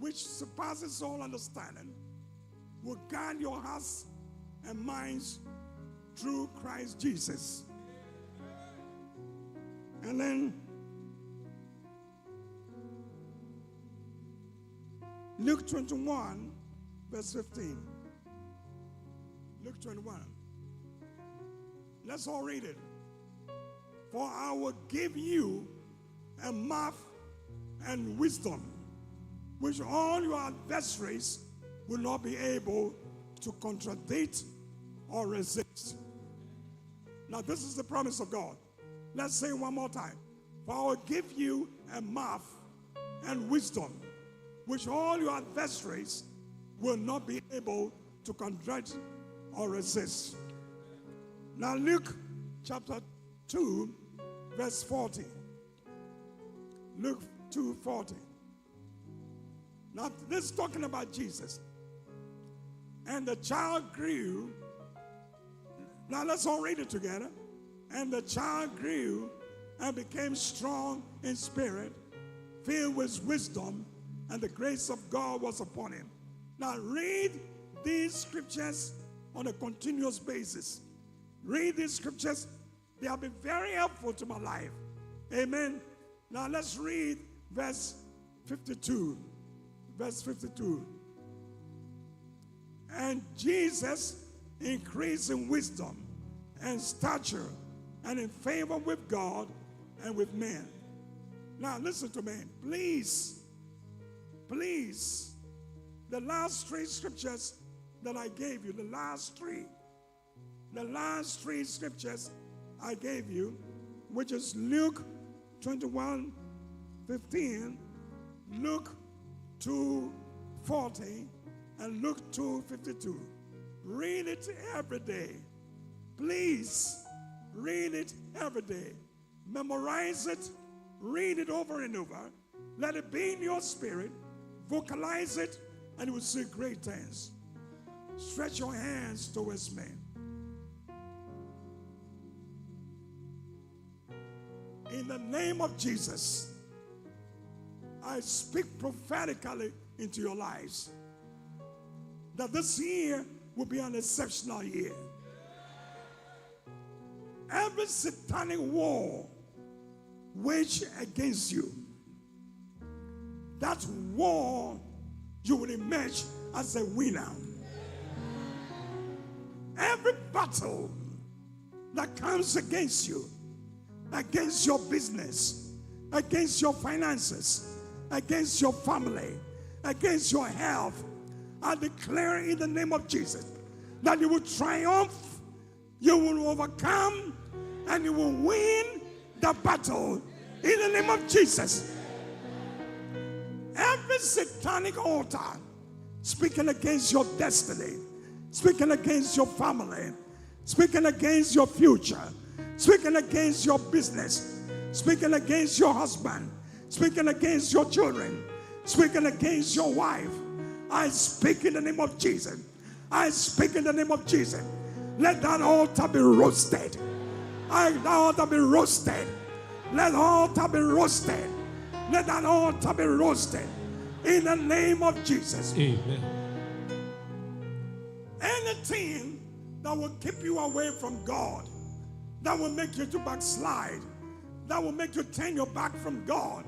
which surpasses all understanding, will guard your hearts and minds through Christ Jesus. And then Luke 21, verse 15. Luke 21. Let's all read it. For I will give you a mouth and wisdom, which all your adversaries will not be able to contradict or resist. Now, this is the promise of God. Let's say it one more time. For I will give you a mouth and wisdom, which all your adversaries will not be able to contradict or resist. Now, Luke chapter 2, verse 40. Luke 2:40. Now, this is talking about Jesus. And the child grew. Now, let's all read it together. And the child grew and became strong in spirit, filled with wisdom, and the grace of God was upon him. Now, read these scriptures on a continuous basis. Read these scriptures. They have been very helpful to my life. Amen. Now, let's read verse 52. Verse 52. And Jesus increased in wisdom and stature and in favor with God and with men. Now listen to me. Please, the last three scriptures that I gave you, the last three scriptures I gave you, which is Luke 21:15, Luke 2:40, and Luke 2:52. Read it every day. Please, read it every day. Memorize it. Read it over and over. Let it be in your spirit. Vocalize it, and you will see great things. Stretch your hands towards me. In the name of Jesus, I speak prophetically into your lives that this year will be an exceptional year. Every satanic war waged against you, that war, you will emerge as a winner. Every battle that comes against you, against your business, against your finances, against your family, against your health, I declare in the name of Jesus that you will triumph, you will overcome, and you will win the battle in the name of Jesus. Every satanic altar speaking against your destiny, speaking against your family, speaking against your future, speaking against your business, speaking against your husband, speaking against your children, speaking against your wife, I speak in the name of Jesus. I speak in the name of Jesus. Let that altar be roasted. Let that altar be roasted. Let the altar be roasted. Let that altar be roasted. In the name of Jesus. Amen. Anything that will keep you away from God, that will make you to backslide, that will make you turn your back from God,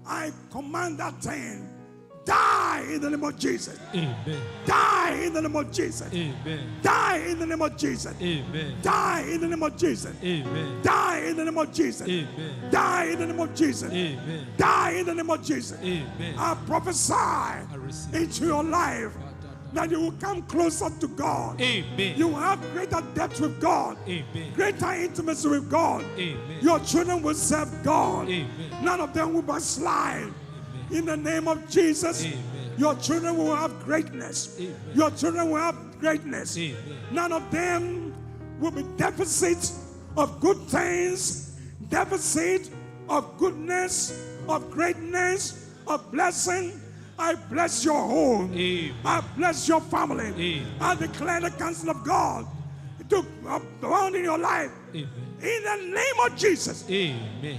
I command that thing, die in the name of Jesus. Amen. Die in the name of Jesus. Amen. Die in the name of Jesus. Amen. Die in the name of Jesus. Amen. Die in the name of Jesus. Amen. Die in the name of Jesus. Amen. Die in the name of Jesus. Amen. I prophesy into your life that you will come closer to God. Amen. You will have greater depth with God. Amen. Greater intimacy with God. Amen. Your children will serve God. Amen. None of them will backslide. In the name of Jesus, Amen. your children will have greatness. Amen. Your children will have greatness. Amen. None of them will be deficit of good things, deficit of goodness, of greatness, of blessing. I bless your home. Amen. I bless your family. Amen. I declare the counsel of God to abound in your life. Amen. In the name of Jesus. Amen.